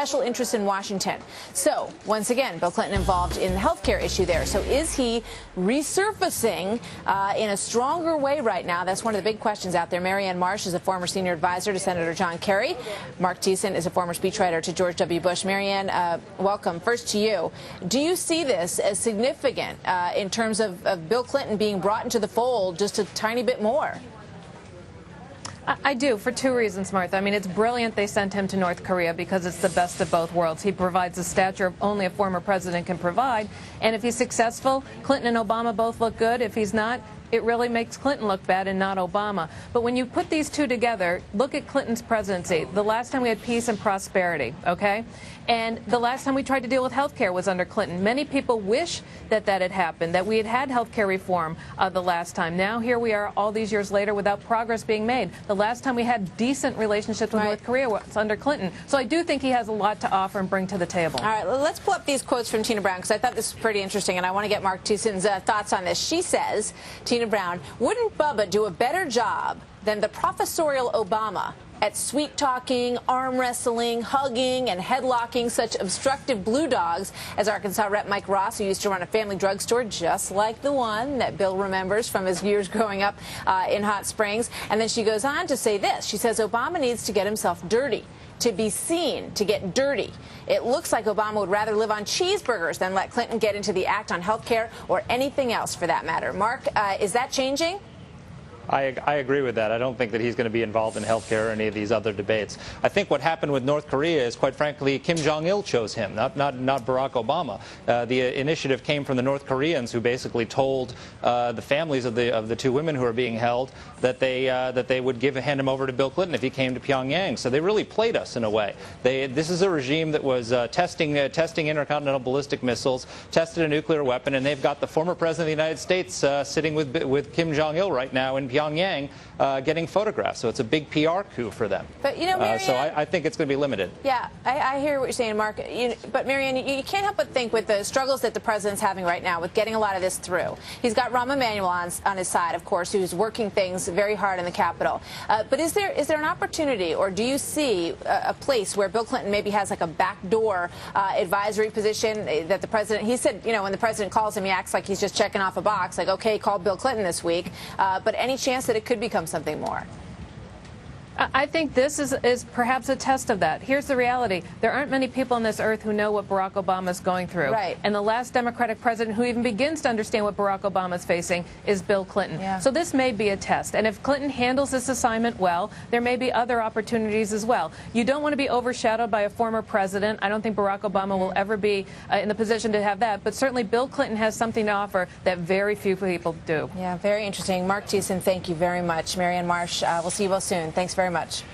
special interests in Washington. So, once again, Bill Clinton involved in the health care issue there. So is he resurfacing in a stronger way right now? That's one of the big questions out there. Marianne Marsh is a former senior advisor to Senator John Kerry. Mark Thiessen is a former speechwriter to George W. Bush. Marianne, welcome. First to you. Do you see this as significant in terms of Bill Clinton being brought into the fold just a tiny bit more? I do, for two reasons, Martha. I mean, it's brilliant they sent him to North Korea because it's the best of both worlds. He provides the stature only a former president can provide. And if he's successful, Clinton and Obama both look good. If he's not, it really makes Clinton look bad and not Obama. But when you put these two together, look at Clinton's presidency. The last time we had peace and prosperity, okay? And the last time we tried to deal with health care was under Clinton. Many people wish that that had happened, that we had had health care reform the last time. Now here we are all these years later without progress being made. The last time we had decent relationships with North Korea was under Clinton. So I do think he has a lot to offer and bring to the table. All right, let's pull up these quotes from Tina Brown because I thought this was pretty interesting, and I want to get Mark Thiessen's thoughts on this. She says, Tina Brown, wouldn't Bubba do a better job than the professorial Obama at sweet-talking, arm wrestling, hugging, and headlocking such obstructive blue dogs as Arkansas Rep. Mike Ross, who used to run a family drugstore just like the one that Bill remembers from his years growing up in Hot Springs? And then she goes on to say this. She says Obama needs to get himself dirty, to be seen, to get dirty. It looks like Obama would rather live on cheeseburgers than let Clinton get into the act on health care or anything else for that matter. Mark, is that changing? I agree with that. I don't think that he's going to be involved in health care or any of these other debates. I think what happened with North Korea is, quite frankly, Kim Jong-il chose him, not Barack Obama. The initiative came from the North Koreans, who basically told the families of the two women who are being held that they would hand him over to Bill Clinton if he came to Pyongyang. So they really played us in a way. This is a regime that was testing intercontinental ballistic missiles, tested a nuclear weapon, and they've got the former president of the United States sitting with Kim Jong-il right now in Pyongyang getting photographs. So it's a big PR coup for them. But, you know, Marianne, so I think it's going to be limited. Yeah, I hear what you're saying, Mark. But, Marianne, you can't help but think with the struggles that the president's having right now with getting a lot of this through. He's got Rahm Emanuel on his side, of course, who's working things very hard in the Capitol. But is there an opportunity, or do you see a place where Bill Clinton maybe has like a backdoor advisory position that the president, he said, you know, when the president calls him, he acts like he's just checking off a box, like, okay, call Bill Clinton this week. But any chance that it could become something more? I think this is perhaps a test of that. Here's the reality. There aren't many people on this earth who know what Barack Obama is going through. Right. And the last Democratic president who even begins to understand what Barack Obama is facing is Bill Clinton. Yeah. So this may be a test. And if Clinton handles this assignment well, there may be other opportunities as well. You don't want to be overshadowed by a former president. I don't think Barack Obama will ever be in the position to have that. But certainly Bill Clinton has something to offer that very few people do. Yeah, very interesting. Mark Thiessen, thank you very much. Marianne Marsh, we'll see you both soon. Thanks very much.